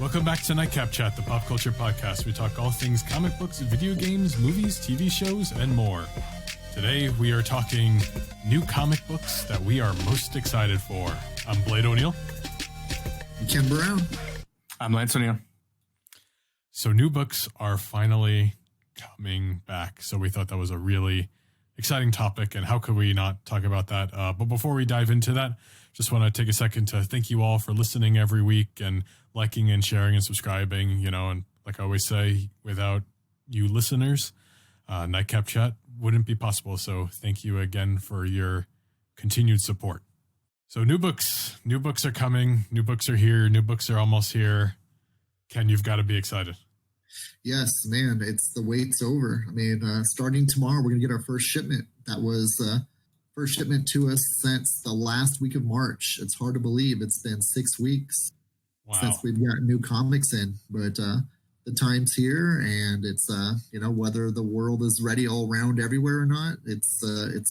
Welcome back to Nightcap Chat, the pop culture podcast. We talk all things comic books, video games, movies, TV shows, and more. Today, we are talking new comic books that we are most excited for. I'm Blade O'Neill. I'm Ken Brown. I'm Lance O'Neill. So new books are finally coming back. So we thought that was a really exciting topic, and how could we not talk about that? But before we dive into that, just want to take a second to thank you all for listening every week and liking and sharing and subscribing, and like I always say, without you listeners, Nightcap Chat wouldn't be possible. So thank you again for your continued support. So new books are coming. New books are here. New books are almost here. Ken, you've got to be excited. Yes, man, the wait's over. I mean, starting tomorrow, we're going to get our first shipment. That was first shipment to us since the last week of March. It's hard to believe. It's been 6 weeks since we've got new comics in, but the time's here, and it's whether the world is ready all around everywhere or not, it's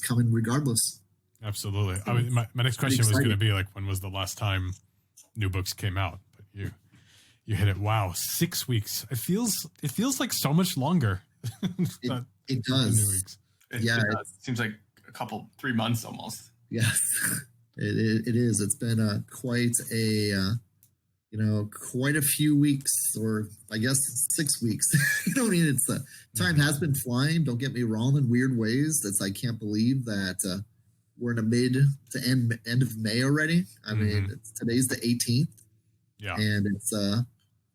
coming regardless. Absolutely. I mean, my next question was going to be like, when was the last time new books came out? But you hit it. Wow, 6 weeks. It feels like so much longer. It does. It seems like 3 months almost. Yes, it is. It's been quite a few weeks, or I guess 6 weeks. Time has been flying. Don't get me wrong, in weird ways. I can't believe that we're in the mid to end of May already. I mean, today's the 18th. Yeah, and it's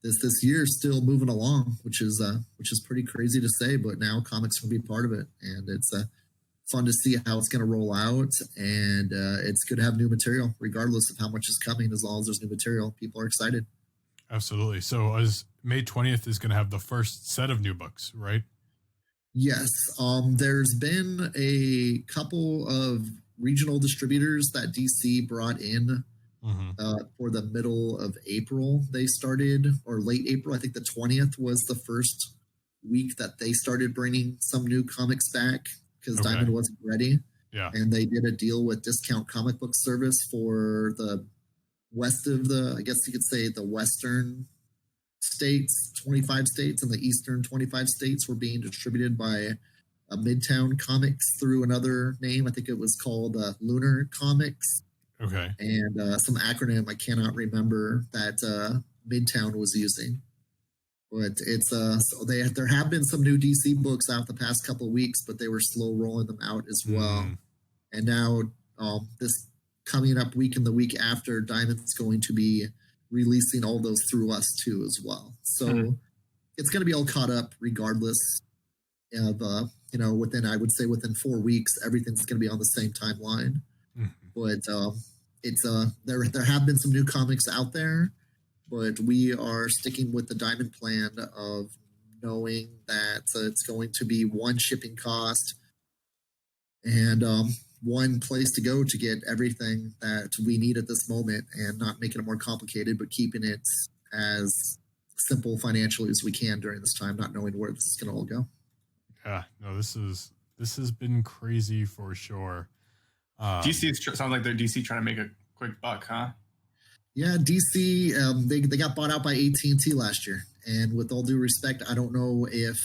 this year is still moving along, which is pretty crazy to say. But now comics will be part of it, and it's fun to see how it's going to roll out. And it's good to have new material, regardless of how much is coming. As long as there's new material, people are excited. Absolutely. So as May 20th is going to have the first set of new books, right? Yes. There's been a couple of regional distributors that DC brought in. For the middle of April, they started, or late April. I think the 20th was the first week that they started bringing some new comics back because Diamond wasn't ready. Yeah. And they did a deal with Discount Comic Book Service for the west of I guess you could say the western states, 25 states, and the eastern 25 states were being distributed by Midtown Comics through another name. I think it was called Lunar Comics. Okay. And some acronym I cannot remember that Midtown was using. But it's so there have been some new DC books out the past couple of weeks, but they were slow rolling them out as well. And now this coming up week and the week after, Diamond's going to be releasing all those through us too as well. So it's going to be all caught up regardless of within 4 weeks, everything's going to be on the same timeline. But there have been some new comics out there, but we are sticking with the Diamond plan of knowing that it's going to be one shipping cost and one place to go to get everything that we need at this moment, and not making it more complicated, but keeping it as simple financially as we can during this time, not knowing where this is going to all go. Yeah, no, this has been crazy for sure. DC sounds like they're DC trying to make a quick buck, huh? Yeah, DC, they got bought out by AT&T last year. And with all due respect, I don't know if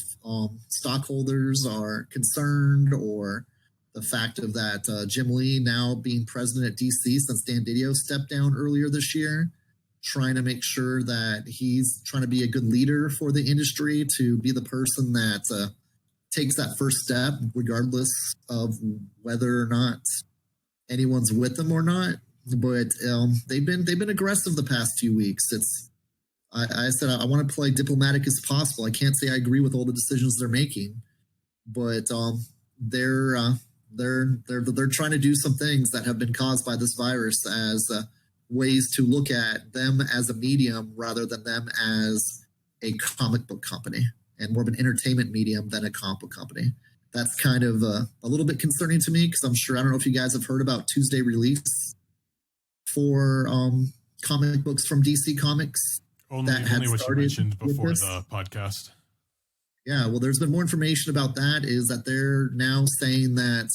stockholders are concerned, or the fact of that Jim Lee now being president at DC since Dan Didio stepped down earlier this year, trying to make sure that he's trying to be a good leader for the industry, to be the person that takes that first step, regardless of whether or not anyone's with them or not. But they've been aggressive the past few weeks. I said I want to play diplomatic as possible. I can't say I agree with all the decisions they're making, but they're trying to do some things that have been caused by this virus as ways to look at them as a medium rather than them as a comic book company, and more of an entertainment medium than a comic book company. That's kind of a little bit concerning to me, because I don't know if you guys have heard about Tuesday release for comic books from DC Comics. Only what you mentioned before the podcast. Yeah, well, there's been more information about that, is that they're now saying that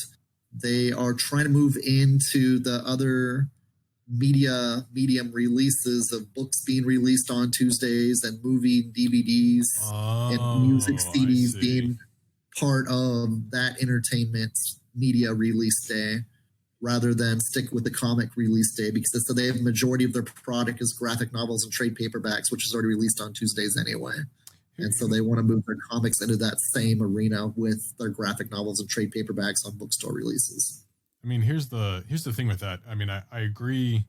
they are trying to move into the other medium releases of books being released on Tuesdays and movie DVDs and music CDs being part of that entertainment media release day, rather than stick with the comic release day, because they have a majority of their product is graphic novels and trade paperbacks, which is already released on Tuesdays anyway. And so they want to move their comics into that same arena with their graphic novels and trade paperbacks on bookstore releases. I mean, here's the thing with that. I mean, I agree.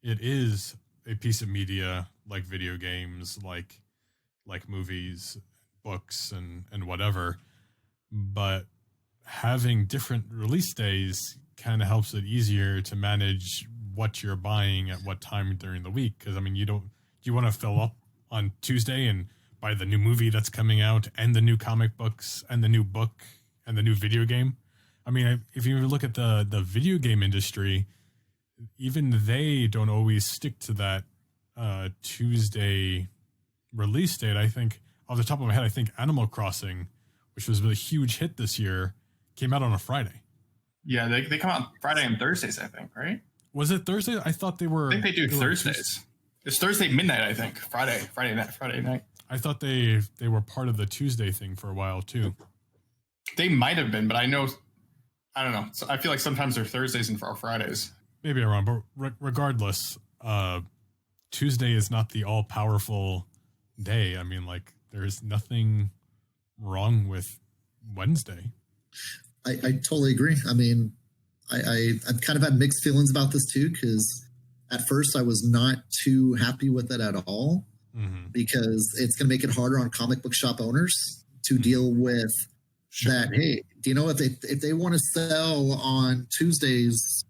It is a piece of media like video games, like movies, books, and whatever. But having different release days kind of helps it easier to manage what you're buying at what time during the week. Because I mean, you want to fill up on Tuesday and buy the new movie that's coming out and the new comic books and the new book and the new video game. I mean, if you look at the video game industry, even they don't always stick to that Tuesday release date. I think off the top of my head, I think Animal Crossing, which was a huge hit this year, came out on a Friday. Yeah, they come out Friday and Thursdays, I think, right? Was it Thursday? I thought they were. I think they do Thursdays. It's Thursday midnight, I think. Friday night. I thought they were part of the Tuesday thing for a while too. They might have been, but I don't know. So I feel like sometimes they're Thursdays and Fridays. Maybe I'm wrong, but regardless, Tuesday is not the all-powerful day. I mean, like, there's nothing wrong with Wednesday. I totally agree. I mean, I've kind of had mixed feelings about this too, because at first I was not too happy with it at all, because it's going to make it harder on comic book shop owners to deal with that. Hey, do you know if they want to sell on Tuesdays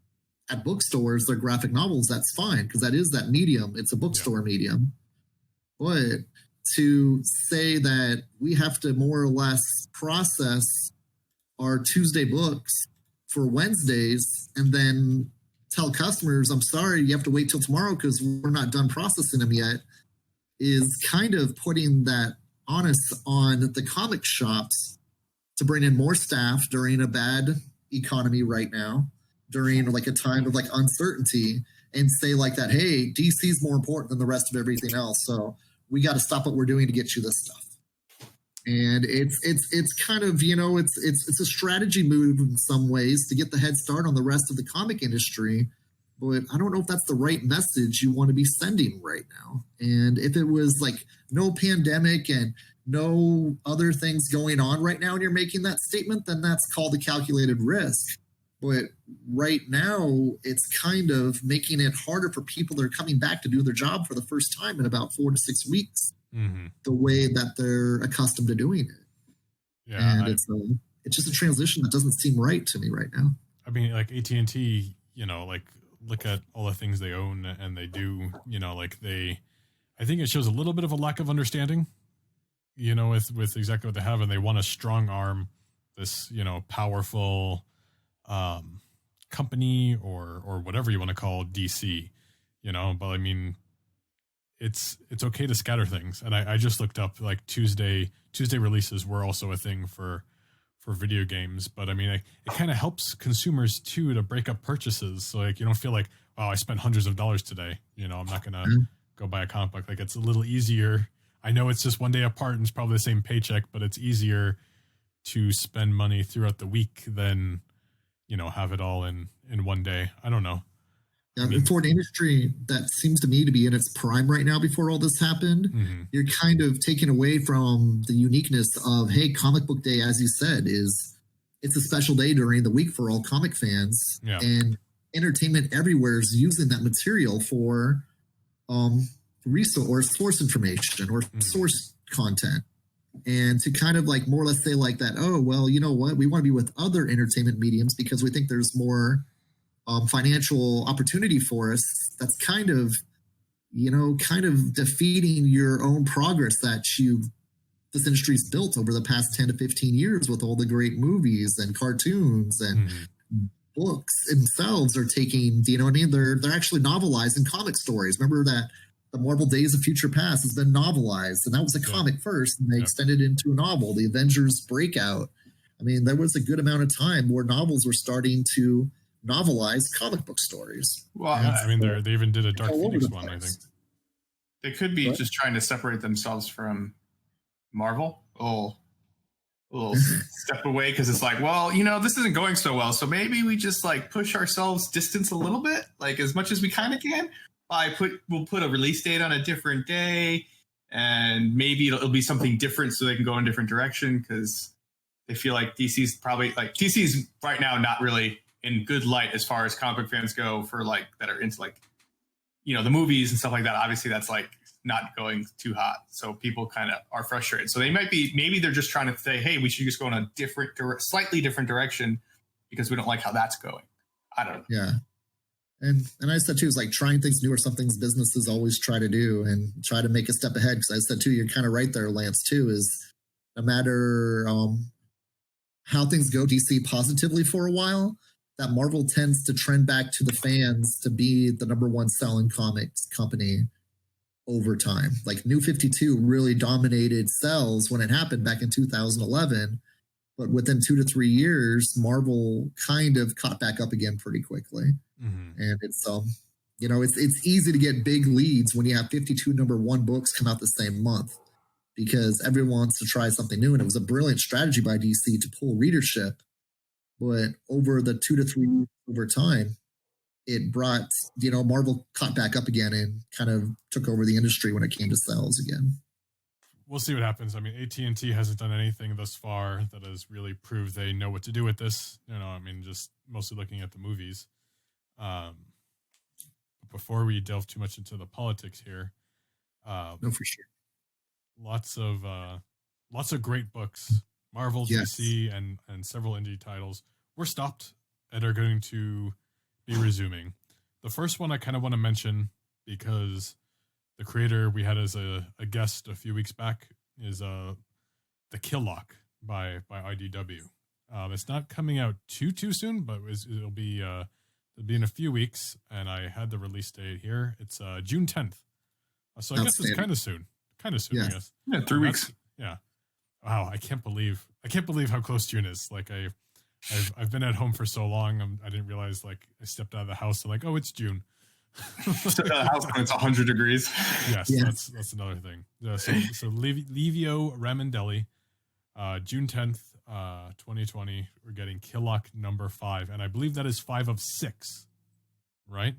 at bookstores their graphic novels, that's fine, because that is that medium. It's a bookstore medium. But to say that we have to more or less process our Tuesday books for Wednesdays and then tell customers, I'm sorry, you have to wait till tomorrow because we're not done processing them yet, is kind of putting that onus on the comic shops to bring in more staff during a bad economy right now, during like a time of like uncertainty, and say like that, hey, DC's more important than the rest of everything else, so we got to stop what we're doing to get you this stuff. And it's kind of, you know, it's a strategy move in some ways to get the head start on the rest of the comic industry, but I don't know if that's the right message you want to be sending right now. And if it was like no pandemic and no other things going on right now and you're making that statement, then that's called a calculated risk. But right now, it's kind of making it harder for people that are coming back to do their job for the first time in about 4 to 6 weeks, the way that they're accustomed to doing it. Yeah, and it's just a transition that doesn't seem right to me right now. I mean, like AT&T, you know, like look at all the things they own and they do, you know, like I think it shows a little bit of a lack of understanding, you know, with exactly what they have, and they want to strong arm this, you know, powerful company or whatever you want to call DC, you know. But I mean, it's okay to scatter things, and I just looked up like Tuesday releases were also a thing for video games. But I mean, it kind of helps consumers too to break up purchases, so like you don't feel like, wow, I spent hundreds of dollars today, you know, I'm not gonna go buy a comic book. Like, it's a little easier. I know it's just one day apart and it's probably the same paycheck, but it's easier to spend money throughout the week than, you know, have it all in one day. I don't know. Yeah, for an industry that seems to me to be in its prime right now before all this happened, you're kind of taking away from the uniqueness of, hey, comic book day, as you said, it's a special day during the week for all comic fans. Yeah. And entertainment everywhere is using that material for resource or source information or source content. And to kind of like more or less say like that, oh, well, you know what? We want to be with other entertainment mediums because we think there's more financial opportunity for us. That's kind of, you know, kind of defeating your own progress that this industry's built over the past 10 to 15 years with all the great movies and cartoons and books themselves are taking, you know what I mean? They're actually novelizing comic stories. Remember that the Marvel Days of Future Past has been novelized, and that was a comic first, and they extended it into a novel, the Avengers Breakout. I mean, there was a good amount of time where novels were starting to novelized comic book stories. Well, I mean, they even did a Dark all over Phoenix the one, I place. think. they could be What? just trying to separate themselves from Marvel. A little step away because it's like, well, this isn't going so well, so maybe we just like push ourselves distance a little bit, like as much as we kind of can. We'll put a release date on a different day, and maybe it'll be something different so they can go in a different direction, because they feel like DC's right now not really in good light as far as comic book fans go, for like that are into like the movies and stuff like that. Obviously that's like not going too hot, so people kind of are frustrated. So maybe they're just trying to say, hey, we should just go in a slightly different direction because we don't like how that's going. I don't know. Yeah. And I said too, it's like trying things new or something businesses always try to do and try to make a step ahead. Because I said too, you're kind of right there, Lance, too, is no matter how things go DC positively for a while, that Marvel tends to trend back to the fans to be the number one selling comics company over time. Like New 52 really dominated sales when it happened back in 2011. But within 2 to 3 years, Marvel kind of caught back up again pretty quickly. Mm-hmm. And it's it's easy to get big leads when you have 52 number one books come out the same month, because everyone wants to try something new. And it was a brilliant strategy by DC to pull readership. But over the 2 to 3 years over time, it brought, Marvel caught back up again and kind of took over the industry when it came to sales again. We'll see what happens. I mean, AT&T hasn't done anything thus far that has really proved they know what to do with this. Just mostly looking at the movies. But before we delve too much into the politics here, no, for sure. Lots of great books, Marvel, yes. DC, and several indie titles were stopped and are going to be resuming. The first one I kind of want to mention because the creator we had as a guest a few weeks back is the Killlock by IDW. It's not coming out too soon, but it'll be in a few weeks, and I had the release date here. It's June 10th. So I guess it's kind of soon. I guess. Yeah, 3 weeks. Yeah. Wow, I can't believe how close June is. Like I've been at home for so long, I didn't realize like I stepped out of the house and like, oh, it's June. Stepped out of the house when it's 100 degrees. Yes, yeah. That's another thing. So Livio Ramondelli, June 10th, 2020, we're getting Killlock number 5, and I believe that is 5 of 6, right?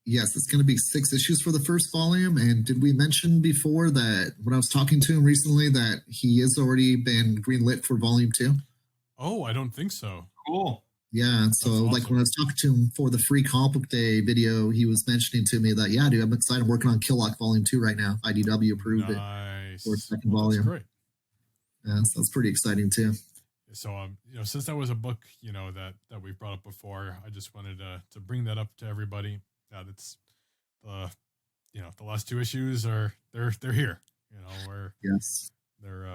Yes, it's going to be 6 issues for the first volume. And did we mention before that when I was talking to him recently that he has already been greenlit for volume 2? Oh, I don't think so. Cool. Yeah, so awesome. Like when I was talking to him for the free comic book day video, he was mentioning to me that, yeah, dude, I'm excited. I'm working on Killlock volume 2 right now. IDW approved it for its second volume. That's great. Yeah, so that's pretty exciting too. So, since that was a book, that we've brought up before, I just wanted to bring that up to everybody. That's the last 2 issues they're here. yes, they're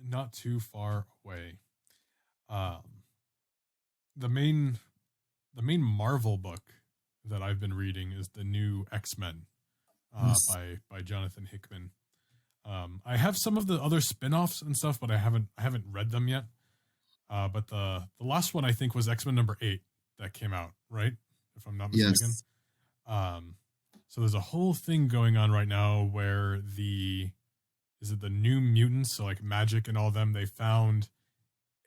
not too far away. The main Marvel book that I've been reading is the new XMen by Jonathan Hickman. I have some of the other spin-offs and stuff, but I haven't read them yet. But the last one I think was X-Men number 8 that came out, right? If I'm not mistaken. Yes. So there's a whole thing going on right now where the New Mutants, so like Magic and all them, they found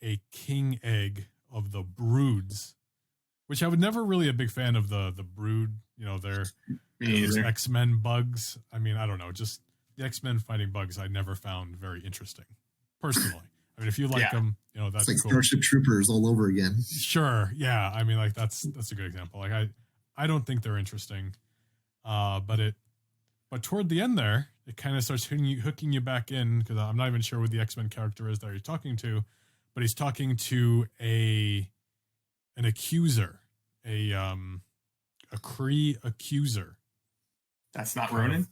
a king egg of the Broods, which I was never really a big fan of the Brood. They're X-Men bugs. I mean, I don't know, just the X-Men fighting bugs I never found very interesting, personally. I mean, if you like them, that's it's like cool. Starship Troopers all over again. Sure, yeah. I mean, like that's a good example. Like I don't think they're interesting, but toward the end there, it kind of starts hooking you back in, because I'm not even sure what the X-Men character is that you're talking to, but he's talking to an accuser, a Kree accuser. That's not Ronin?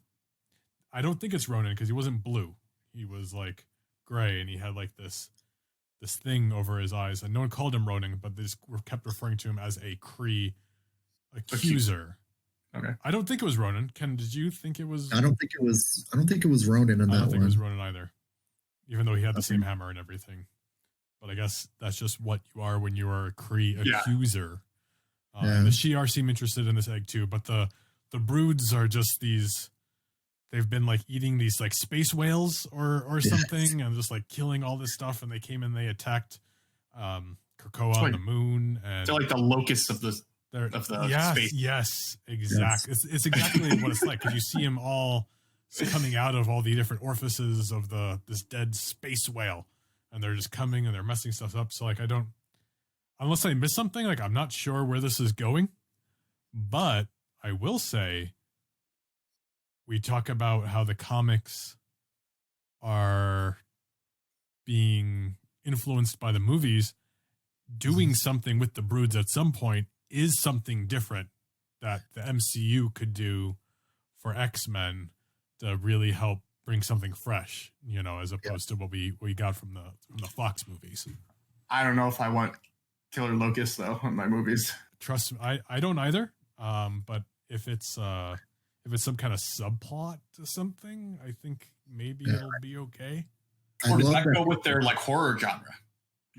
I don't think it's Ronin, because he wasn't blue. He was like gray, and he had like this thing over his eyes, and no one called him Ronin, but they just kept referring to him as a Kree accuser. Okay. I don't think it was Ronin. Ken, did you think it was? I don't think it was Ronin in that one. I don't think it was Ronin either, even though he had the same hammer and everything. But I guess that's just what you are when you are a Kree accuser. And the Shi'ar seem interested in this egg too, but the broods are just these. They've been like eating these like space whales or something, and just like killing all this stuff. And they came in, they attacked Krakoa on the moon, and they're like the locusts of the space. Yes, exactly. Yes. It's exactly what it's like, because you see them all coming out of all the different orifices of this dead space whale, and they're just coming and they're messing stuff up. So like unless I miss something, like I'm not sure where this is going, but I will say we talk about how the comics are being influenced by the movies. Doing something with the broods at some point is something different that the MCU could do for X-Men to really help bring something fresh, as opposed to what we got from the Fox movies. I don't know if I want killer locusts though in my movies. Trust me, I don't either. But if it's some kind of subplot to something, I think maybe it'll be okay. Or does that go with their like horror genre?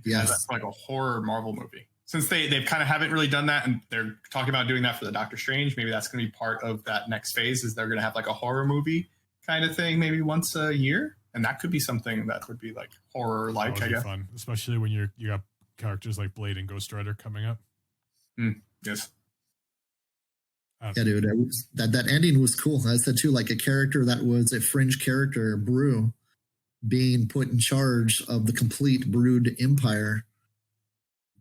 Yes, that's like a horror Marvel movie. Since they've kind of haven't really done that, and they're talking about doing that for the Doctor Strange, maybe that's going to be part of that next phase. Is they're going to have like a horror movie kind of thing, maybe once a year, and that could be something that would be like horror like. I guess fun, especially when you got characters like Blade and Ghost Rider coming up. Yes. Yeah, dude, that ending was cool. I said too, like a character that was a fringe character, Brew, being put in charge of the complete Brood empire.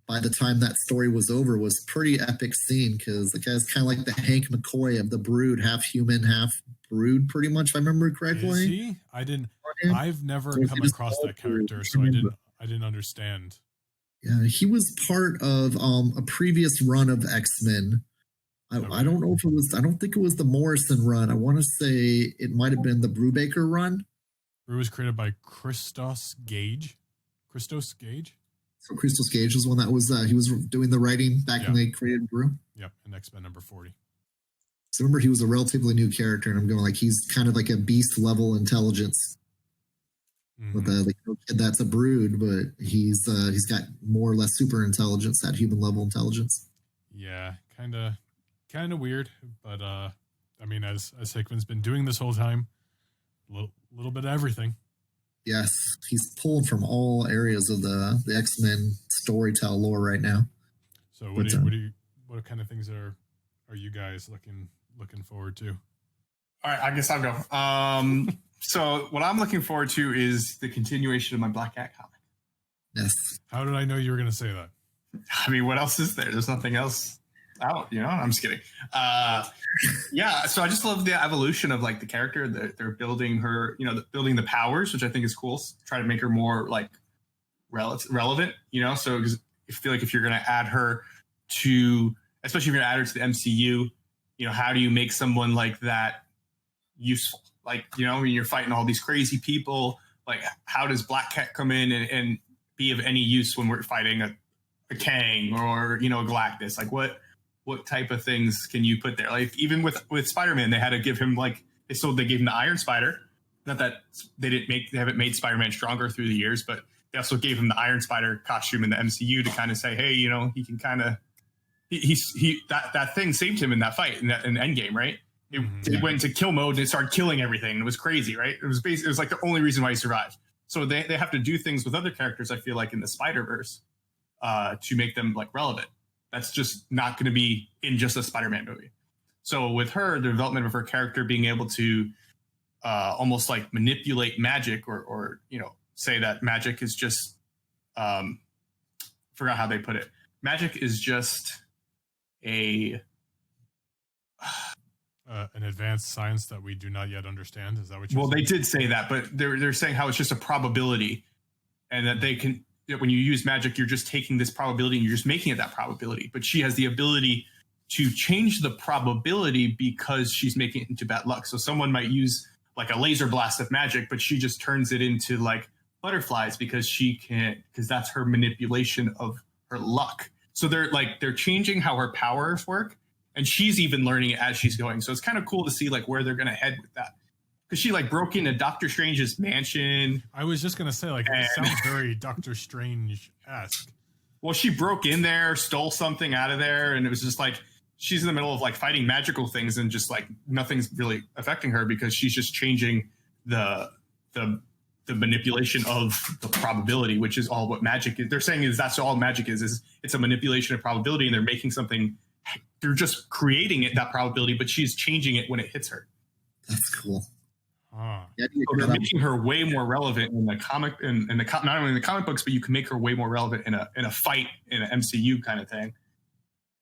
By the time that story was over, was pretty epic scene, because the guy's kind of like the Hank McCoy of the Brood, half human, half Brood, pretty much. If I remember correctly. Is he? I've never come across that character, so I didn't understand. Yeah, he was part of a previous run of X-Men. I don't know if it was. I don't think it was the Morrison run. I want to say it might have been the Brubaker run. Brew was created by Christos Gage. So Christos Gage was one that was he was doing the writing back when they created Brew. Yep, in X-Men number 40. So remember, he was a relatively new character, and I'm going like he's kind of like a beast level intelligence. With the kid that's a Brood, but he's got more or less super intelligence, that human level intelligence. Yeah, kind of weird, but I mean, as Hickman's been doing this whole time, little bit of everything. Yes, he's pulled from all areas of the X-Men storytell lore right now. So what kind of things are you guys looking forward to? All right, I guess I'll go. So what I'm looking forward to is the continuation of my Black Cat comic. Yes. How did I know you were going to say that? I mean, what else is there? There's nothing else out, I'm just kidding. Yeah, so I just love the evolution of like the character. They're building her, building the powers, which I think is cool. Try to make her more like relevant, So I feel like if you're going to add her to, especially if you're going to add her to the MCU, how do you make someone like that useful? Like, when you're fighting all these crazy people, like how does Black Cat come in and be of any use when we're fighting a Kang or, a Galactus? Like what type of things can you put there? Like even with Spider-Man, they had to give him they gave him the Iron Spider. Not that they haven't made Spider-Man stronger through the years, but they also gave him the Iron Spider costume in the MCU to kind of say, hey, he can kind of, that thing saved him in that fight in Endgame, right? It went into kill mode and it started killing everything. It was crazy, right? It was like the only reason why he survived. So they have to do things with other characters, I feel like, in the Spider-Verse to make them like relevant. That's just not going to be in just a Spider-Man movie. So with her, the development of her character being able to almost like manipulate magic or say that magic is just forgot how they put it. Magic is just an advanced science that we do not yet understand. Is that what you're saying? Well, they did say that, but they're saying how it's just a probability, and that they can, when you use magic, you're just taking this probability and you're just making it that probability. But she has the ability to change the probability because she's making it into bad luck. So someone might use like a laser blast of magic, but she just turns it into like butterflies because that's her manipulation of her luck. So they're changing how her powers work. And she's even learning it as she's going. So it's kind of cool to see like where they're going to head with that. Because she like broke into Doctor Strange's mansion. I was just going to say, like, it sounds very Doctor Strange-esque. Well, she broke in there, stole something out of there, and it was just like she's in the middle of like fighting magical things, and just like nothing's really affecting her because she's just changing the manipulation of the probability, which is all what magic is. They're saying is that's all magic is it's a manipulation of probability, and they're making something. They're just creating that probability, but she's changing it when it hits her. That's cool. Huh. Yeah, So they're making her way more relevant in the comic, not only in the comic books, but you can make her way more relevant in a fight in an MCU kind of thing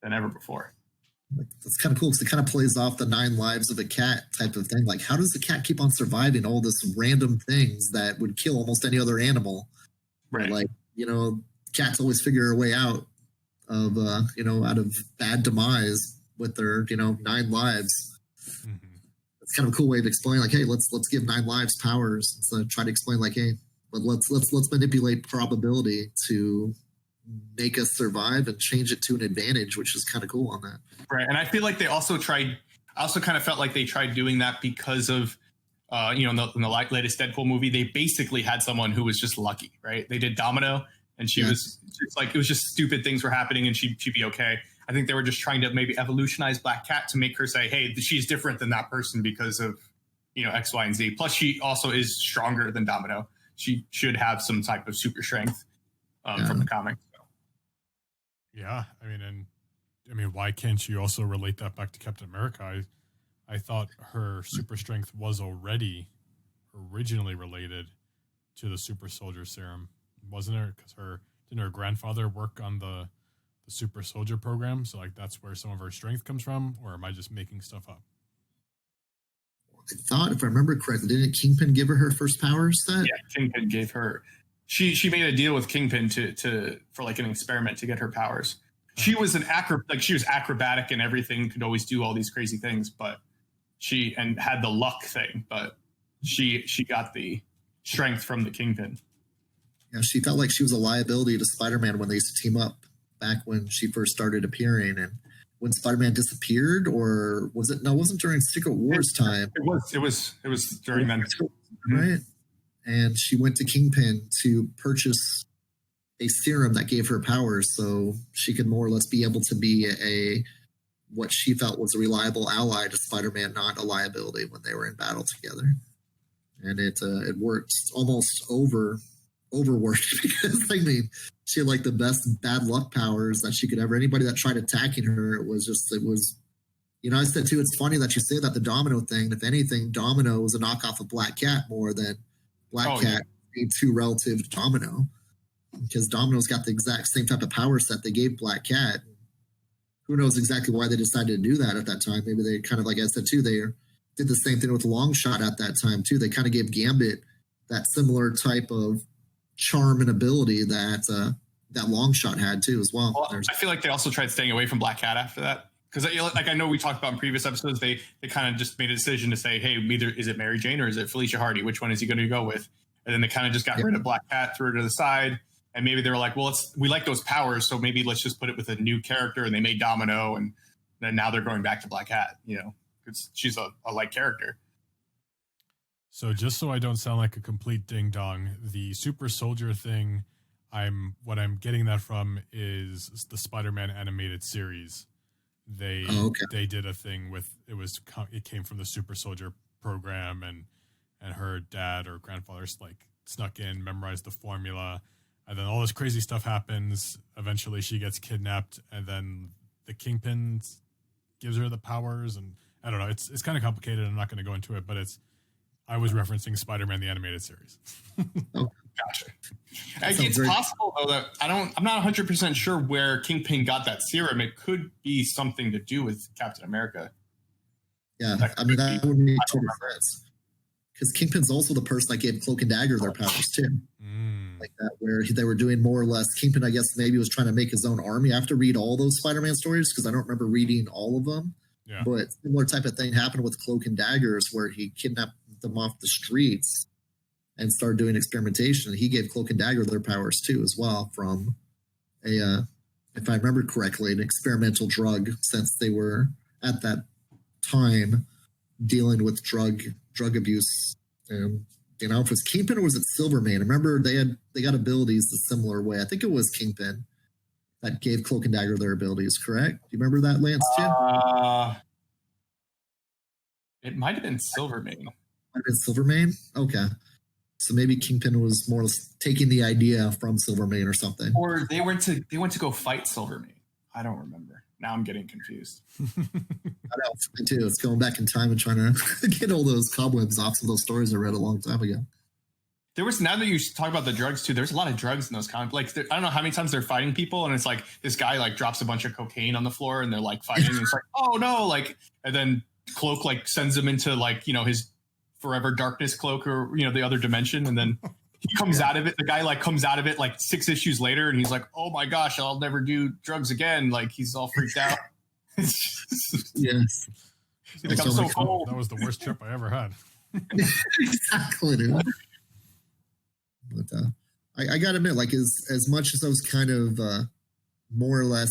than ever before. That's kind of cool because it kind of plays off the 9 lives of a cat type of thing. Like, how does the cat keep on surviving all this random things that would kill almost any other animal? Right. Like, cats always figure a way out of, out of bad demise with their, 9 lives. Mm-hmm. It's kind of a cool way of explaining, like, hey, let's give 9 lives powers. So try to explain, like, hey, but let's manipulate probability to make us survive and change it to an advantage, which is kind of cool on that. Right. And I feel like they also tried. I also kind of felt like they tried doing that because of, in the latest Deadpool movie, they basically had someone who was just lucky, right? They did Domino, and she was just like, it was just stupid things were happening, and she'd be okay. I think they were just trying to maybe evolutionize Black Cat to make her say, hey, she's different than that person because of, X, Y, and Z. Plus, she also is stronger than Domino. She should have some type of super strength from the comic. So. Yeah, I mean, why can't you also relate that back to Captain America? I thought her super strength was already originally related to the super soldier serum, wasn't it? Because didn't her grandfather work on the super soldier program? So like that's where some of her strength comes from, or am I just making stuff up? I thought, if I remember correctly, didn't Kingpin give her first power set? Yeah, Kingpin gave her. She made a deal with Kingpin for like an experiment to get her powers. She was she was acrobatic and everything, could always do all these crazy things, but she had the luck thing, but she got the strength from the Kingpin. Yeah, she felt like she was a liability to Spider-Man when they used to team up back when she first started appearing, and when Spider-Man disappeared, or was it? No, it wasn't during Secret Wars time. It was during then, right? And she went to Kingpin to purchase a serum that gave her powers, so she could more or less be able to be what she felt was a reliable ally to Spider-Man, not a liability when they were in battle together. And it worked almost overworked because she had like the best bad luck powers that she could ever. Anybody that tried attacking her, it was I said too, it's funny that you say that the Domino thing. If anything, Domino was a knockoff of Black Cat more than Black Cat being too relative to Domino, because Domino's got the exact same type of power set they gave Black Cat. Who knows exactly why they decided to do that at that time? Maybe they kind of, like I said too, they did the same thing with Longshot at that time too. They kind of gave Gambit that similar type of charm and ability that Longshot had too as well. I feel like they also tried staying away from Black Cat after that, because like I know we talked about in previous episodes, they kind of just made a decision to say, hey, either is it Mary Jane or is it Felicia Hardy? Which one is he going to go with? And then they kind of just got rid of Black Cat, threw her to the side, and maybe they were like, well, we like those powers, so maybe let's just put it with a new character. And they made Domino, and then now they're going back to Black Cat, because she's a light character. So just so I don't sound like a complete ding dong, the super soldier thing, what I'm getting that from is the Spider-Man animated series. They did a thing with it came from the super soldier program, and her dad or grandfather snuck in, memorized the formula, and then all this crazy stuff happens. Eventually she gets kidnapped, and then the Kingpin gives her the powers, and I don't know, it's kind of complicated. I'm not going to go into it, but I was referencing Spider-Man the animated series. Gotcha. It's possible though that I'm not 100% sure where Kingpin got that serum. It could be something to do with Captain America. Yeah, that would make total sense. Because Kingpin's also the person that gave Cloak and Dagger their powers too. Like that, where they were doing more or less. Kingpin, I guess, maybe was trying to make his own army. I have to read all those Spider-Man stories because I don't remember reading all of them. Yeah. But similar type of thing happened with Cloak and Daggers, where he kidnapped them off the streets and started doing experimentation. He gave Cloak and Dagger their powers too, as well, from if I remember correctly, an experimental drug, since they were at that time dealing with drug abuse. And if it was Kingpin or was it Silvermane? I remember they got abilities a similar way. I think it was Kingpin that gave Cloak and Dagger their abilities, correct? Do you remember that, Lance, too? It might have been Silvermane. Might have been Silvermane? Okay. So maybe Kingpin was more or less taking the idea from Silvermane or something. Or they went to go fight Silvermane. I don't remember. Now I'm getting confused. I know, me too. It's going back in time and trying to get all those cobwebs off of those stories I read a long time ago. There was, now that you talk about the drugs too, there's a lot of drugs in those comics. Like, I don't know how many times they're fighting people, and it's like this guy like drops a bunch of cocaine on the floor, and they're like fighting, and it's like, oh no, like, and then Cloak like sends him into like, you know, his forever darkness cloak, or, you know, the other dimension, and then he comes out of it. The guy like comes out of it like 6 issues later, and he's like, oh my gosh, I'll never do drugs again. Like, he's all freaked out. Yes. Like, I'm so cold. That was the worst trip I ever had. Exactly, dude. But I gotta admit, like, as much as I was kind of more or less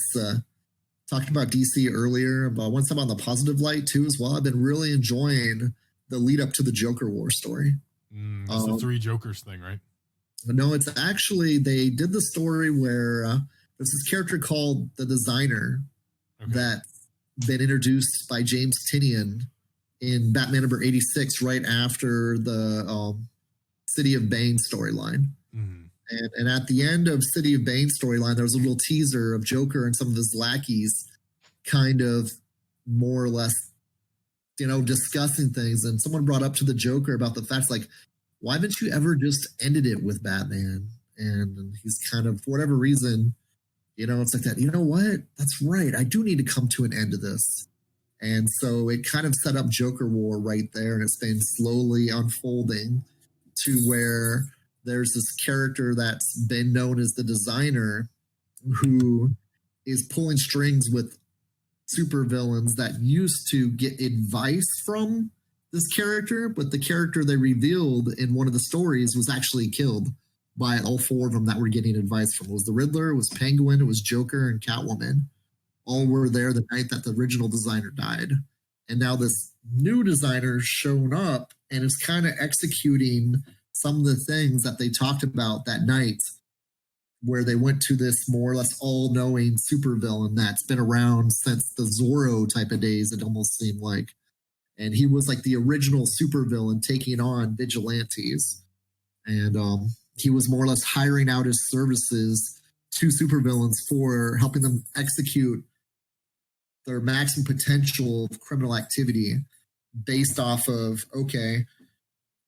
talking about DC earlier, but once I'm on the positive light too as well, I've been really enjoying the lead up to the Joker War story. It's the 3 Jokers thing, right? No, it's actually, they did the story where there's this character called the Designer that's been introduced by James Tynion in Batman number 86 right after the City of Bane storyline. And at the end of City of Bane storyline, there was a little teaser of Joker and some of his lackeys kind of more or less, you know, discussing things. And someone brought up to the Joker about the fact, like, why haven't you ever just ended it with Batman? And he's kind of, for whatever reason, you know, it's like that, you know what? That's right. I do need to come to an end to this. And so it kind of set up Joker War right there. And it's been slowly unfolding to where there's this character that's been known as the Designer who is pulling strings with supervillains that used to get advice from this character, but the character they revealed in one of the stories was actually killed by all 4 of them that were getting advice from. It was the Riddler, it was Penguin, it was Joker, and Catwoman. All were there the night that the original Designer died. And now this new Designer's shown up and is kind of executing some of the things that they talked about that night, where they went to this more or less all-knowing supervillain that's been around since the Zorro type of days, it almost seemed like. And he was like the original supervillain taking on vigilantes. And he was more or less hiring out his services to supervillains for helping them execute their maximum potential of criminal activity based off of, okay,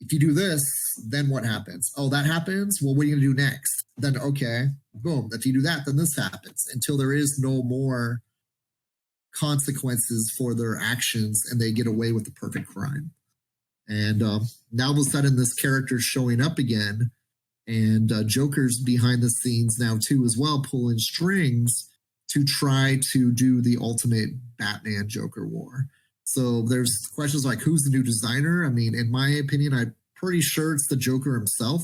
if you do this, then what happens? Oh, that happens? Well, what are you going to do next? Then, okay, boom. If you do that, then this happens, until there is no more consequences for their actions and they get away with the perfect crime. And now all of a sudden this character's showing up again, and Joker's behind the scenes now too as well, pulling strings to try to do the ultimate Batman Joker War. So there's questions like, who's the new Designer? I mean, in my opinion, I'm pretty sure it's the Joker himself,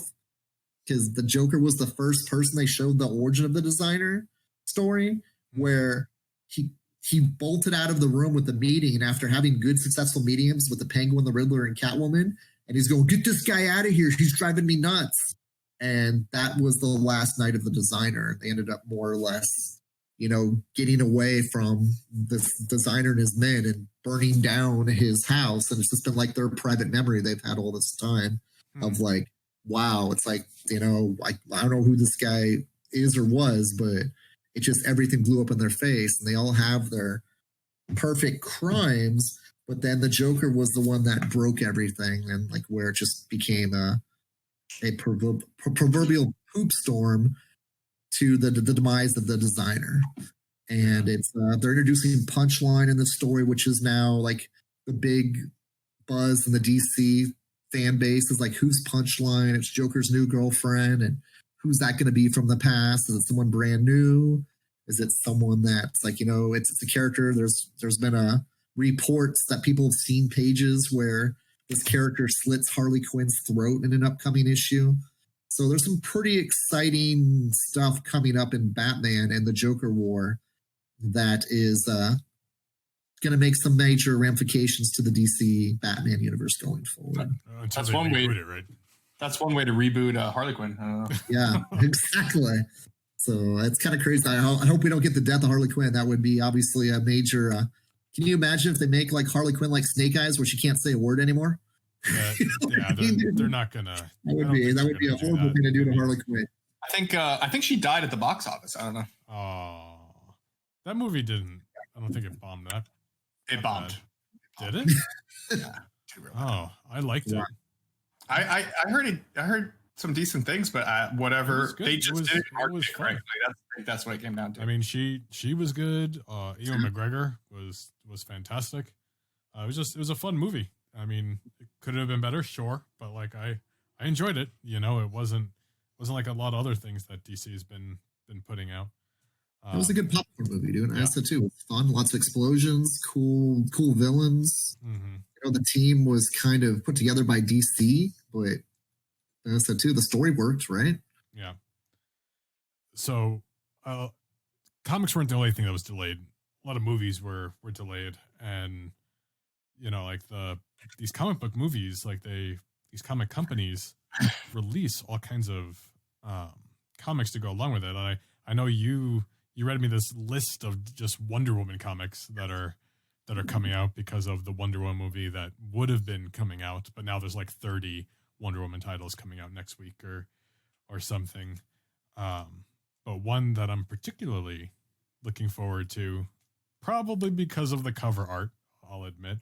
because the Joker was the first person they showed the origin of the Designer story, where he bolted out of the room with the meeting after having good, successful meetings with the Penguin, the Riddler, and Catwoman. And he's going, get this guy out of here. He's driving me nuts. And that was the last night of the Designer. They ended up more or less, you know, getting away from this Designer and his men and burning down his house. And it's just been like their private memory they've had all this time of like, wow, it's like, you know, I don't know who this guy is or was, but it just, everything blew up in their face, and they all have their perfect crimes. But then the Joker was the one that broke everything, and like where it just became a proverbial poop storm to the demise of the Designer. And it's they're introducing Punchline in the story, which is now like the big buzz in the DC fan base is like, who's Punchline? It's Joker's new girlfriend, and who's that going to be from the past? Is it someone brand new? Is it someone that's like, you know, it's a character? There's been reports that people have seen pages where this character slits Harley Quinn's throat in an upcoming issue. So there's some pretty exciting stuff coming up in Batman and the Joker War that is going to make some major ramifications to the DC Batman universe going forward. That's one way, right? That's one way to reboot Harley Quinn. I don't know. Yeah, exactly. So it's kind of crazy. I hope we don't get the death of Harley Quinn. That would be obviously a major. Can you imagine if they make like Harley Quinn like Snake Eyes, where she can't say a word anymore? They're not gonna. That would be a horrible thing to do to Harley Quinn. I think she died at the box office. I don't know. Oh, that movie didn't. I don't think it bombed that. It bombed. Did it? Yeah. Oh, I liked it. I heard some decent things, but whatever. They just did it correctly. That's what it came down to. I mean, she was good. Ewan McGregor was fantastic. It was a fun movie. I mean, it could have been better, sure, but like I enjoyed it. You know, it wasn't like a lot of other things that DC has been putting out. It was a good popcorn movie, dude. I said too, it was fun, lots of explosions, cool villains. Mm-hmm. You know, the team was kind of put together by DC, but I said too, the story worked, right? Yeah. So, comics weren't the only thing that was delayed. A lot of movies were delayed, and you know, like these comic book movies, like these comic companies release all kinds of comics to go along with it. And I know you read me this list of just Wonder Woman comics that are coming out because of the Wonder Woman movie that would have been coming out, but now there's like 30 Wonder Woman titles coming out next week or something. But one that I'm particularly looking forward to, probably because of the cover art, I'll admit,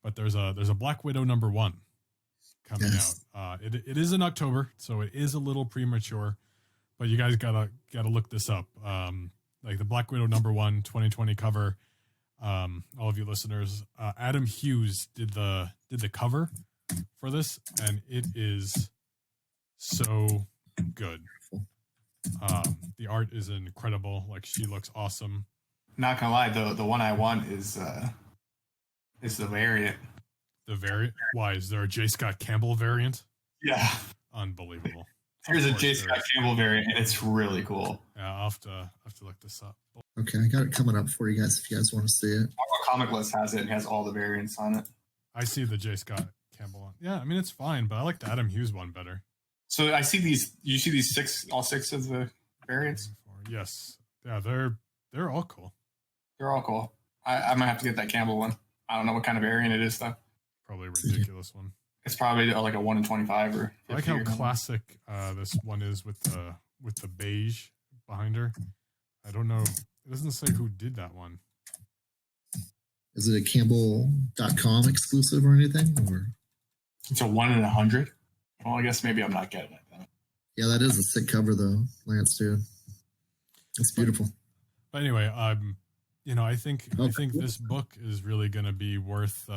but there's a Black Widow #1 coming out. It is in October, so it is a little premature, but you guys gotta look this up. Like the Black Widow #1 2020 cover. All of you listeners, Adam Hughes did the cover for this, and it is so good. The art is incredible. Like, she looks awesome. Not gonna lie, the one I want is the variant. The variant? Why is there a J. Scott Campbell variant? Yeah, unbelievable. Here's a J. Scott Campbell variant, and it's really cool. Yeah, I'll have to look this up. Okay, I got it coming up for you guys if you guys want to see it. Our comic list has it and has all the variants on it. I see the J. Scott Campbell one. Yeah, I mean, it's fine, but I like the Adam Hughes one better. So I see these. You see these all six of the variants? Yes. Yeah, they're all cool. They're all cool. I might have to get that Campbell one. I don't know what kind of variant it is though. Probably a ridiculous one. It's probably like a 1 in 25 or. I like how classic this one is with the beige behind her. I don't know. It doesn't say who did that one. Is it a Campbell.com exclusive or anything? Or it's a 1 in 100. Well, I guess maybe I'm not getting it then. Yeah, that is a sick cover though, Lance, dude. It's beautiful. But anyway, I think this book is really going to be worth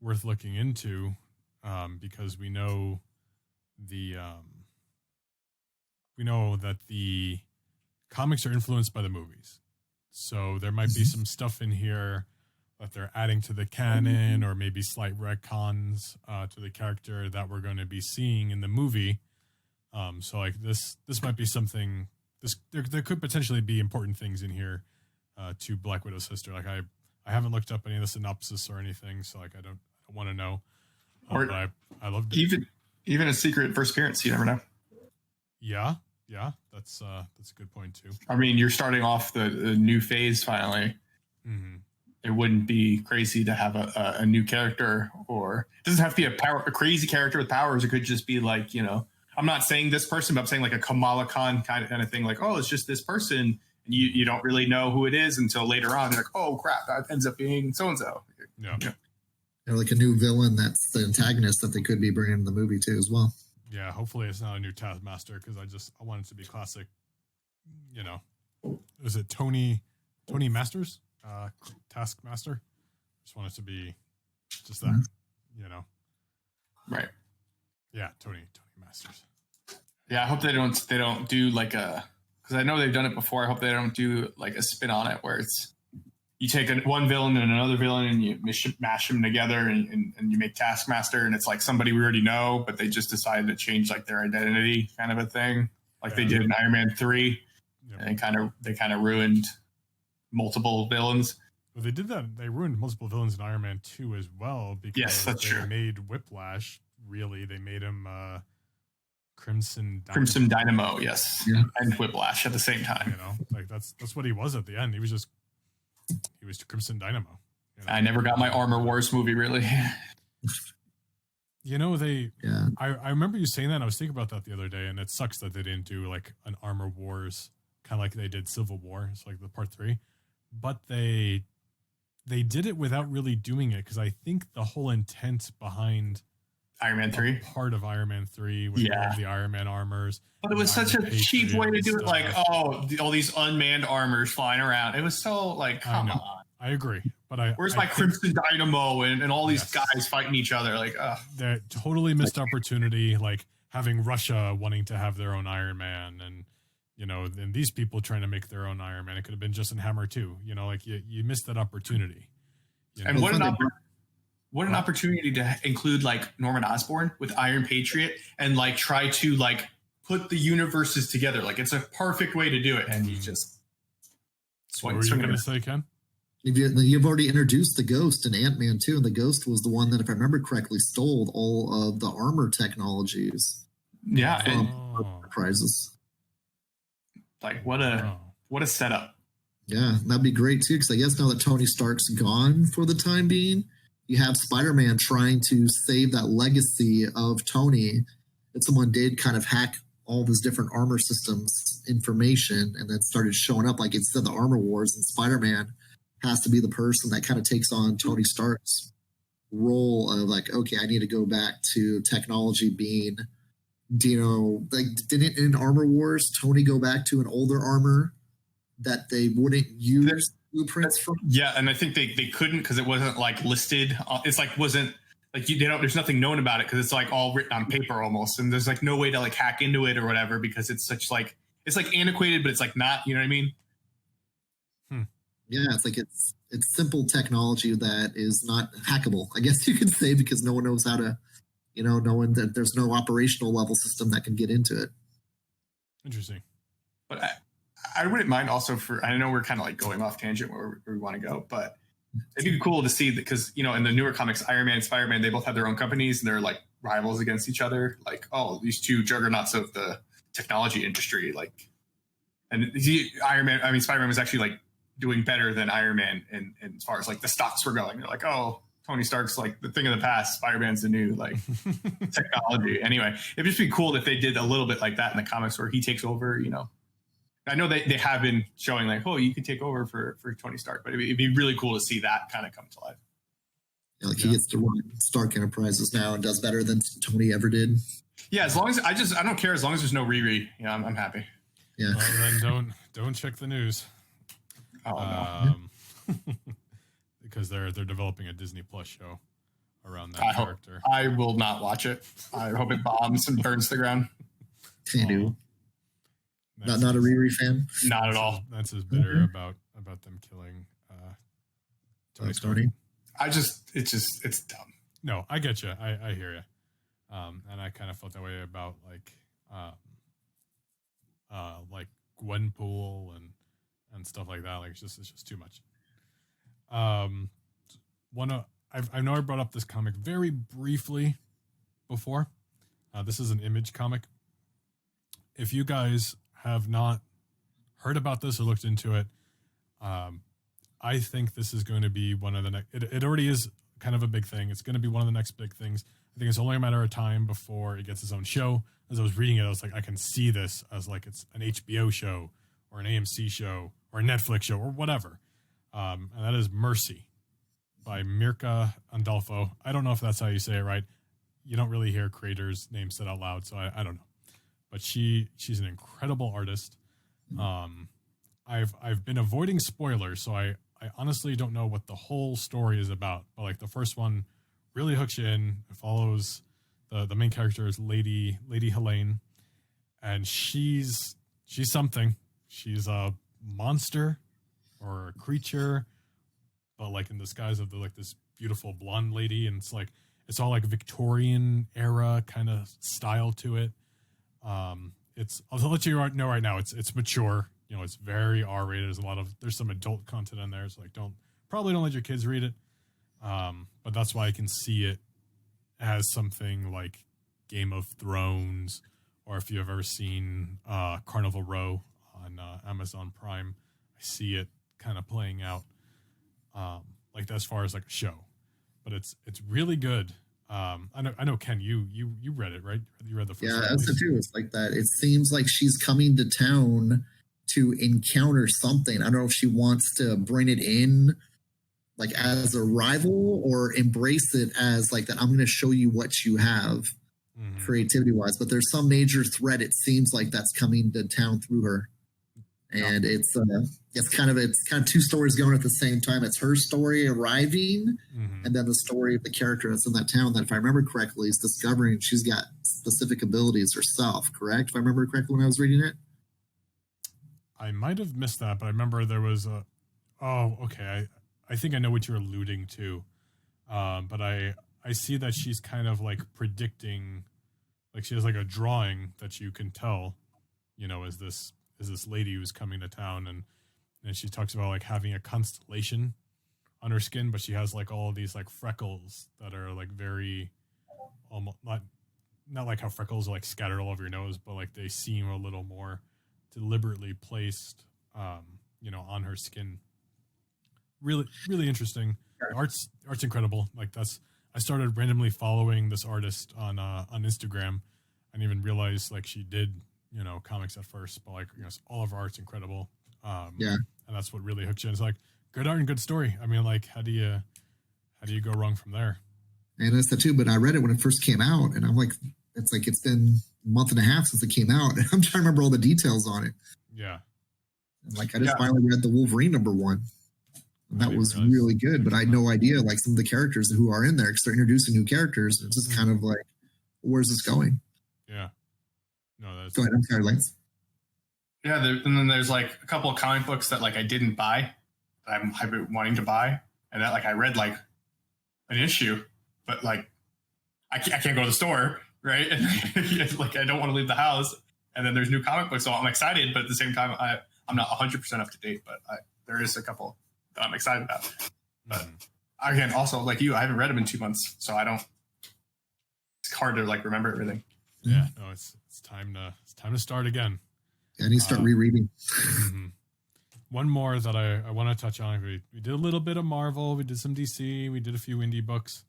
looking into, because we know that the comics are influenced by the movies. So there might be some stuff in here that they're adding to the canon, or maybe slight retcons to the character that we're going to be seeing in the movie. So like this might be something. There could potentially be important things in here to Black Widow's sister. Like I haven't looked up any of the synopsis or anything, so like I don't want to know. But I loved it. Even a secret first appearance, you never know. Yeah, that's a good point too. I mean, you're starting off the new phase finally. Mm-hmm. It wouldn't be crazy to have a new character, or it doesn't have to be a crazy character with powers. It could just be like, I'm not saying this person, but I'm saying like a Kamala Khan kind of thing. Like, oh, it's just this person, and you don't really know who it is until later on. You're like, oh crap, that ends up being so and so. Yeah. Like a new villain that's the antagonist that they could be bringing in the movie too as well. Yeah, hopefully it's not a new Taskmaster, because I want it to be classic. Is it Tony Masters? Taskmaster? Just want it to be just that, Right. Yeah, Tony Masters. Yeah, I hope they don't do like because I know they've done it before. I hope they don't do like a spin on it where it's you take one villain and another villain and you mash them together and you make Taskmaster, and it's like somebody we already know, but they just decided to change like their identity, kind of a thing, like they did in Iron Man 3. Yep. And they kind of ruined multiple villains. Well, they did that. They ruined multiple villains in Iron Man 2 as well, because yes, that's they true. Made Whiplash, really. They made him Crimson Dynamo, yes, Yeah. and Whiplash at the same time. Like that's what he was at the end. He was Crimson Dynamo. I never got my Armor Wars movie, really. I remember you saying that, and I was thinking about that the other day, and it sucks that they didn't do like an Armor Wars kind of like they did Civil War. It's like the part 3, but they did it without really doing it, because I think the whole intent behind Iron Man 3, part of Iron Man 3, with all the Iron Man armors, but it was such a cheap way to do it. Like, all these unmanned armors flying around. It was so like, come on. I agree, but where's my Crimson Dynamo and all these guys fighting each other? Like, that totally missed opportunity. Like having Russia wanting to have their own Iron Man, and and these people trying to make their own Iron Man. It could have been Justin Hammer too. Like you missed that opportunity. And what an opportunity to include like Norman Osborn with Iron Patriot and like try to like put the universes together. Like it's a perfect way to do it, and you just. What were you going to say, Ken? You've already introduced the Ghost in Ant-Man 2, and the Ghost was the one that, if I remember correctly, stole all of the armor technologies. Yeah, from prizes. Like what a setup. Yeah, that'd be great too, because I guess now that Tony Stark's gone for the time being, you have Spider-Man trying to save that legacy of Tony. That someone did kind of hack all these different armor systems information, and then started showing up, like it said, the Armor Wars, and Spider-Man has to be the person that kind of takes on Tony Stark's role of like, okay, I need to go back to technology being, like didn't in Armor Wars Tony go back to an older armor that they wouldn't use blueprints from? Yeah, and I think they couldn't because it wasn't like listed. It's like wasn't like there's nothing known about it because it's like all written on paper almost, and there's like no way to like hack into it or whatever because it's such like it's like antiquated, but it's like not. You know what I mean? Yeah, it's like it's simple technology that is not hackable, I guess you could say, because no one knows how to, knowing that there's no operational level system that can get into it. Interesting. But I wouldn't mind also I know we're kind of like going off tangent where we want to go, but it'd be cool to see that because, in the newer comics, Iron Man and Spider-Man, they both have their own companies and they're like rivals against each other. Like, these two juggernauts of the technology industry. Like, and Spider-Man was actually like doing better than Iron Man and as far as like the stocks were going. They're like, Tony Stark's like the thing of the past. Spider-Man's the new like technology. Anyway, it'd just be cool if they did a little bit like that in the comics where he takes over, I know they have been showing like, you could take over for Tony Stark, but it'd be really cool to see that kind of come to life. Yeah, like he gets to run Stark Enterprises now and does better than Tony ever did. Yeah, as long as I don't care as long as there's no Riri. I'm happy. Yeah. Well, then don't check the news. No. Because they're developing a Disney Plus show around that character. I will not watch it. I hope it bombs and burns to the ground. Not a Riri fan. Not at all. That's as bitter about them killing Tony Stark. It's dumb. No, I get you. I hear you. And I kind of felt that way about like Gwenpool and stuff like that. Like it's just too much. I know I brought up this comic very briefly before. This is an Image comic. If you guys have not heard about this or looked into it, I think this is going to be one of the next. It already is kind of a big thing. It's going to be one of the next big things. I think it's only a matter of time before it gets its own show. As I was reading it, I was like, I can see this as like it's an HBO show or an AMC show or a Netflix show or whatever. And that is Mercy by Mirka Andolfo. I don't know if that's how you say it right. You don't really hear creators' names said out loud, so I don't know. But she's an incredible artist. I've been avoiding spoilers, so I honestly don't know what the whole story is about. But like the first one really hooks you in. It follows the main character is Lady Helene, and she's something. She's a monster or a creature, but like in the disguise of this beautiful blonde lady, and it's all like Victorian era kind of style to it. I'll let you know right now, it's mature. It's very R-rated. There's some adult content in there, so like probably don't let your kids read it. But that's why I can see it as something like Game of Thrones or if you've ever seen Carnival Row on Amazon Prime, I see it kind of playing out like as far as like a show, but it's really good. I know Ken, you read it, right? You read the first one. Yeah, that's it too. It's like that. It seems like she's coming to town to encounter something. I don't know if she wants to bring it in like as a rival or embrace it as like that. I'm going to show you what you have creativity wise, but there's some major threat. It seems like that's coming to town through her. And it's kind of two stories going at the same time. It's her story arriving, and then the story of the character that's in that town that, if I remember correctly, is discovering she's got specific abilities herself. Correct? If I remember correctly when I was reading it. I might have missed that, but I remember there was a. Oh, okay. I think I know what you're alluding to, but I see that she's kind of like predicting, like she has like a drawing that you can tell, is this lady who's coming to town, and she talks about like having a constellation on her skin, but she has like all of these like freckles that are like very almost not like how freckles are like scattered all over your nose, but like they seem a little more deliberately placed, on her skin. Really, really interesting. Art's incredible. Like I started randomly following this artist on Instagram. I didn't even realize like she did, comics at first, but like, all of her art's incredible. And that's what really hooked you. It's like good art and good story. I mean, like, how do you go wrong from there? And that's the too, but I read it when it first came out, and I'm like, it's been a month and a half since it came out, and I'm trying to remember all the details on it. Yeah. And like, I just finally read the Wolverine #1. And that was really good, but I had no idea, like, some of the characters who are in there, because they're introducing new characters. It's just kind of like, where's this going? Yeah. No, that's... Go ahead. I'm sorry, Lance. Yeah, and then there's like a couple of comic books that like I didn't buy, that I've been wanting to buy, and that like I read like an issue, but like I can't go to the store, right? And like I don't want to leave the house, and then there's new comic books, so I'm excited, but at the same time I'm not 100% up to date, but there is a couple that I'm excited about. But again, also like you, I haven't read them in 2 months, so I don't. It's hard to like remember everything. Yeah, no, it's time to start again. Yeah, I need to start rereading. One more that I want to touch on. We did a little bit of Marvel. We did some DC. We did a few indie books.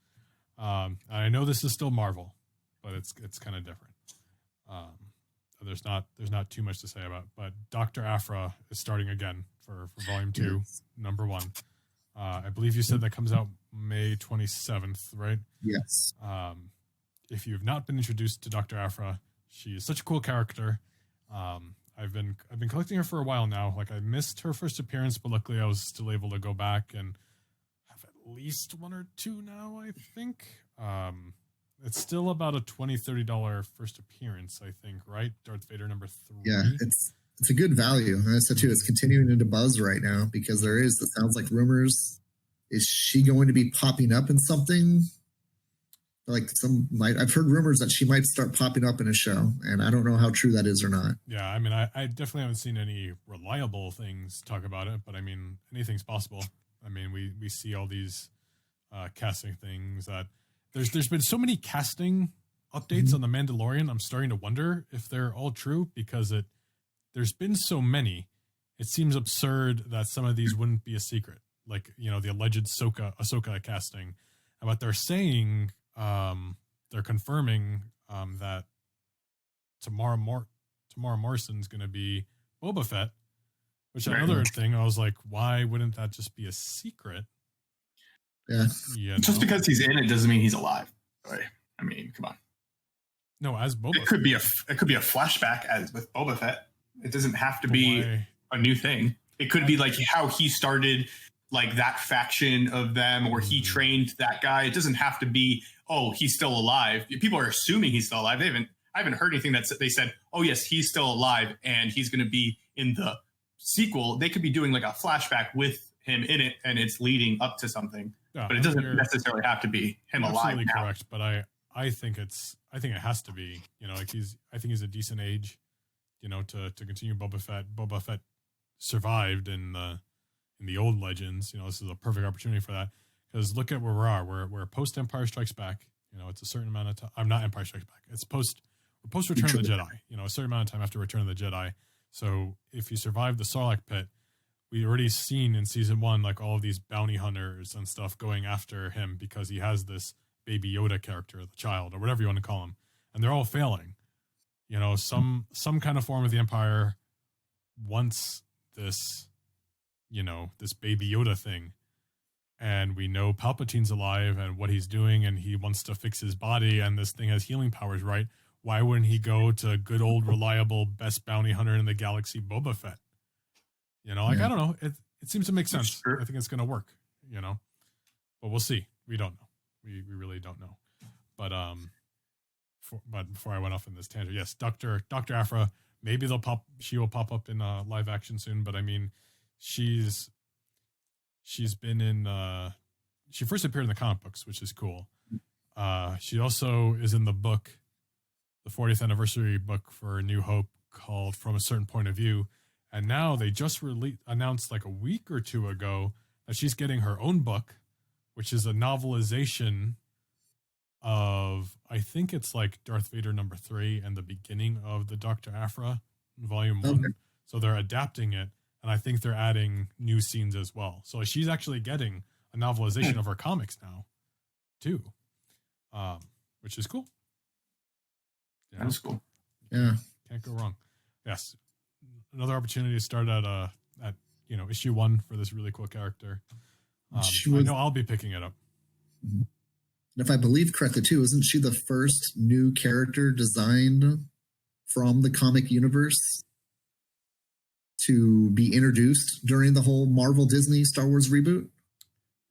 I know this is still Marvel, but it's kind of different. There's not too much to say about. But Dr. Aphra is starting again for Volume 2, number 1. I believe you said that comes out May 27th, right? Yes. If you've not been introduced to Dr. Aphra, she is such a cool character. I've been collecting her for a while now. Like I missed her first appearance, but luckily I was still able to go back and have at least 1 or 2 now, I think. It's still about a $20-$30 first appearance, I think, right? Darth Vader number 3. Yeah, it's a good value. And that's too. It's continuing into buzz right now because it sounds like rumors. Is she going to be popping up in something? Like I've heard rumors that she might start popping up in a show, and I don't know how true that is or not. Yeah, I mean, I definitely haven't seen any reliable things talk about it, but I mean, anything's possible. I mean, we see all these casting things that there's been so many casting updates on The Mandalorian. I'm starting to wonder if they're all true because there's been so many. It seems absurd that some of these wouldn't be a secret, like the alleged Ahsoka casting, and what they're saying. They're confirming that Tamara Morrison's going to be Boba Fett, which another thing I was like, why wouldn't that just be a secret? Yeah. Just because he's in it doesn't mean he's alive. Right? I mean, come on. No, as Boba Fett. It could be a flashback as with Boba Fett. It doesn't have to be a new thing. It could be like how he started like that faction of them, or he trained that guy. It doesn't have to be, oh, he's still alive. People are assuming he's still alive. I haven't heard anything that they said, oh yes, he's still alive and he's going to be in the sequel. They could be doing like a flashback with him in it, and it's leading up to something. Yeah, but it doesn't necessarily have to be him alive now. Correct, but I think it has to be. I think he's a decent age, to continue Boba Fett. Boba Fett survived in the old Legends. This is a perfect opportunity for that. Because look at where we are. We're post Empire Strikes Back. It's a certain amount of time. I'm not Empire Strikes Back. It's post or post Return of the Jedi, a certain amount of time after Return of the Jedi. So if you survive the Sarlacc pit, we already seen in season 1, like all of these bounty hunters and stuff going after him because he has this baby Yoda character, the child, or whatever you want to call him. And they're all failing. Some kind of form of the Empire wants this, this baby Yoda thing. And we know Palpatine's alive and what he's doing, and he wants to fix his body, and this thing has healing powers, right? Why wouldn't he go to good old reliable best bounty hunter in the galaxy, Boba Fett? I don't know. It seems to make sense. Sure. I think it's going to work, but we'll see. We don't know. We really don't know. But but before I went off in this tangent, yes, Dr. Aphra, maybe she will pop up in live action soon. But I mean, she's been in. She first appeared in the comic books, which is cool. She also is in the book, the 40th anniversary book for New Hope, called From a Certain Point of View. And now they just announced like a week or two ago that she's getting her own book, which is a novelization of, I think it's like Darth Vader #3 and the beginning of the Dr. Aphra volume 1. Okay. So they're adapting it, and I think they're adding new scenes as well. So she's actually getting a novelization of her comics now, too, which is cool. That's cool. Yeah, can't go wrong. Yes. Another opportunity to start at issue 1 for this really cool character. I know I'll be picking it up. And if I believe correctly too, isn't she the first new character designed from the comic universe to be introduced during the whole Marvel Disney Star Wars reboot?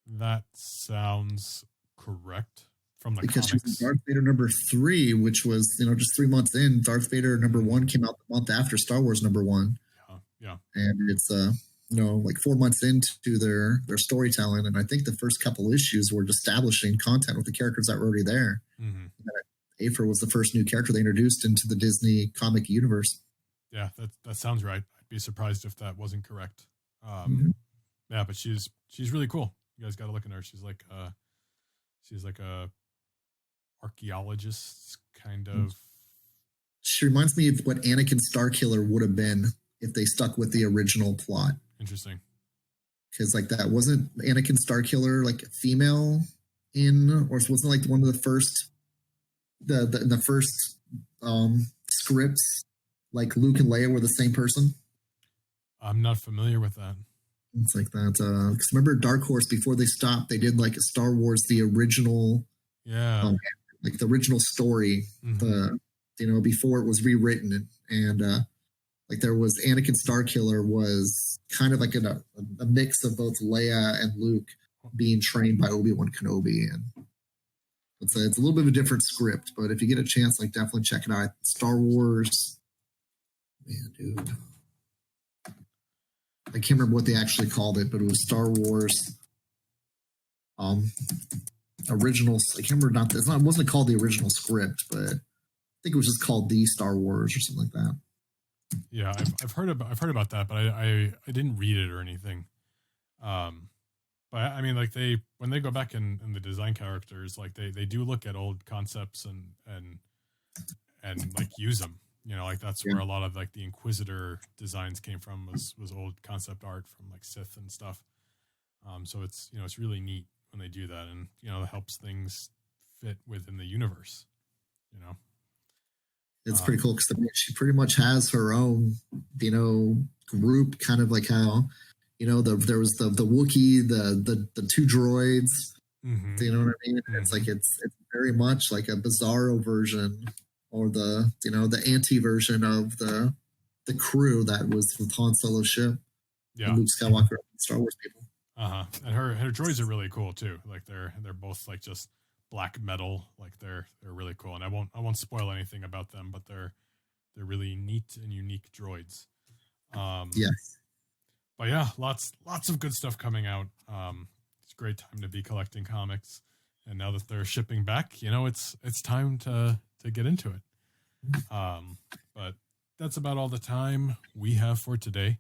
That sounds correct. From the because comics. She was Darth Vader #3, which was, just 3 months in. Darth Vader #1 came out the month after Star Wars #1. Yeah. And it's, like 4 months into their storytelling. And I think the first couple issues were establishing content with the characters that were already there. Mm-hmm. Aphra was the first new character they introduced into the Disney comic universe. Yeah, that sounds right. I'd be surprised if that wasn't correct. Yeah, but she's really cool. You guys got to look at her. She's like a archaeologist kind of. She reminds me of what Anakin Starkiller would have been if they stuck with the original plot. Interesting. Because that wasn't Anakin Starkiller like female or wasn't like one of the first the first scripts, like Luke and Leia were the same person. I'm not familiar with that. It's like that. Because remember Dark Horse, before they stopped, they did like a Star Wars, the original. Yeah. Like the original story, before it was rewritten. And like there was Anakin Starkiller was kind of like a mix of both Leia and Luke being trained by Obi-Wan Kenobi. And it's a little bit of a different script, but if you get a chance, like definitely check it out. Star Wars. Man, dude. I can't remember what they actually called it, but it was Star Wars original. I can't remember. It wasn't called the original script, but I think it was just called The Star Wars or something like that. Yeah, I've heard about that, but I didn't read it or anything. But I mean, like when they go back in the design characters, like they do look at old concepts and like use them. Like that's where a lot of like the Inquisitor designs came from was old concept art from like Sith and stuff. So it's it's really neat when they do that, and it helps things fit within the universe. It's pretty cool because she pretty much has her own group, kind of like how there was the Wookiee, the two droids. Mm-hmm. You know what I mean? Mm-hmm. It's like it's very much like a Bizarro version, or the anti version of the crew that was with Han Solo's ship. Yeah, Luke Skywalker, Star Wars people. And her droids are really cool too. Like they're both like just black metal. Like they're really cool. And I won't spoil anything about them, but they're really neat and unique droids. Yes. But yeah, lots of good stuff coming out. It's a great time to be collecting comics. And now that they're shipping back, it's time to get into it. But that's about all the time we have for today.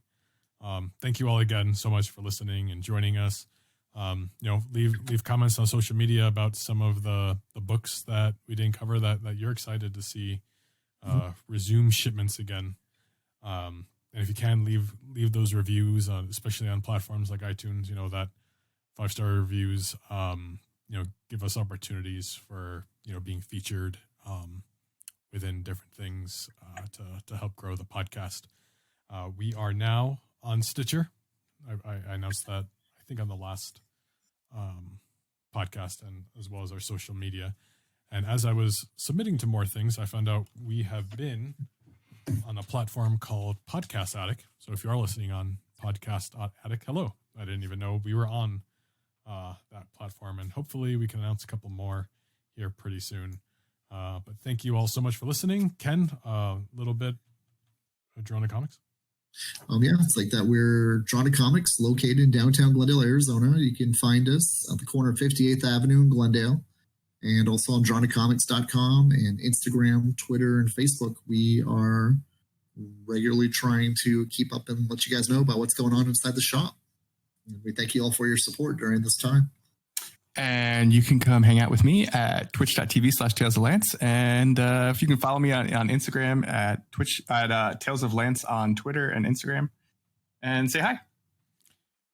Thank you all again so much for listening and joining us. Leave comments on social media about some of the books that we didn't cover that you're excited to see resume shipments again. And if you can, leave those reviews, especially on platforms like iTunes, that 5-star reviews, give us opportunities for, being featured within different things to help grow the podcast. We are now on Stitcher. I announced that, I think, on the last podcast, and as well as our social media. And as I was submitting to more things, I found out we have been on a platform called Podcast Attic. So if you are listening on Podcast Attic, hello. I didn't even know we were on that platform, and hopefully we can announce a couple more here pretty soon. But thank you all so much for listening. Ken, a little bit of Drona Comics. Yeah, it's like that. We're Drona Comics, located in downtown Glendale, Arizona. You can find us at the corner of 58th Avenue in Glendale, and also on DronaComics.com and Instagram, Twitter, and Facebook. We are regularly trying to keep up and let you guys know about what's going on inside the shop. And we thank you all for your support during this time. And you can come hang out with me at twitch.tv/Tales of Lance. And if you can follow me on Instagram at Twitch at Tales of Lance on Twitter and Instagram, and say hi.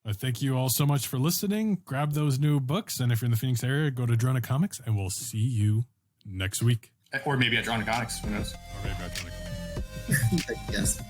Thank you all so much for listening. Grab those new books. And if you're in the Phoenix area, go to Drona Comics, and we'll see you next week. Or maybe at Drona Comics. Who knows? Or maybe at Drona Comics. Yes.